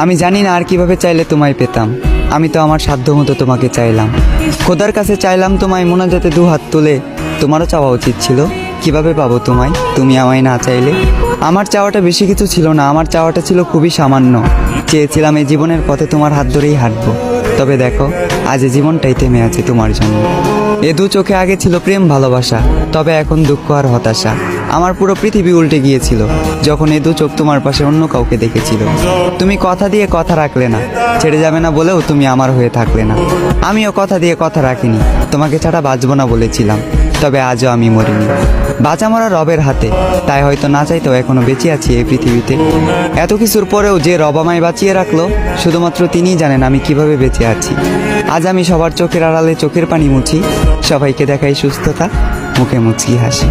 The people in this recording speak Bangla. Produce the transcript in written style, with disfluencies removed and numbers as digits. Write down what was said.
আমি জানি না আর কিভাবে চাইলে তোমায় পেতাম। আমি তো আমার সাধ্য মতো তোমাকে চাইলাম, খোদার কাছে চাইলাম তোমায় মোনাজাতে দু হাত তুলে। তোমারও চাওয়া উচিত ছিল, কিভাবে পাবো তোমায় তুমি আমায় না চাইলে। আমার চাওয়াটা বেশি কিছু ছিল না, আমার চাওয়াটা ছিল খুবই সামান্য। চেয়েছিলাম এই জীবনের পথে তোমার হাত ধরেই হাঁটবো। তবে দেখো, আজ এই জীবনটাই থেমে আছে তোমার জন্য। এ দু চোখে আগে ছিল প্রেম ভালোবাসা, তবে এখন দুঃখ আর হতাশা। আমার পুরো পৃথিবী উল্টে গিয়েছিল যখন এ দু চোখ তোমার পাশে অন্য কাউকে দেখেছিল। তুমি কথা দিয়ে কথা রাখলে না, ছেড়ে যাবে না বলেও তুমি আমার হয়ে থাকলে না। আমিও কথা দিয়ে কথা রাখিনি, তোমাকে ছাড়া বাঁচবো না বলেছিলাম। তবে আজও আমি মরিনি, বাঁচা মরা রবের হাতে। তাই হয়তো না চাইতেও এখনো বেঁচে আছি এই পৃথিবীতে। এত কিছুর পরেও যে রব আমায় বাঁচিয়ে রাখলো, শুধুমাত্র তিনিই জানেন আমি কিভাবে বেঁচে আছি। আজ আমি সবার চোখের আড়ালে চোখের পানি মুছি, সবাইকে দেখাই সুস্থতা, মুখে মুচকি হাসি।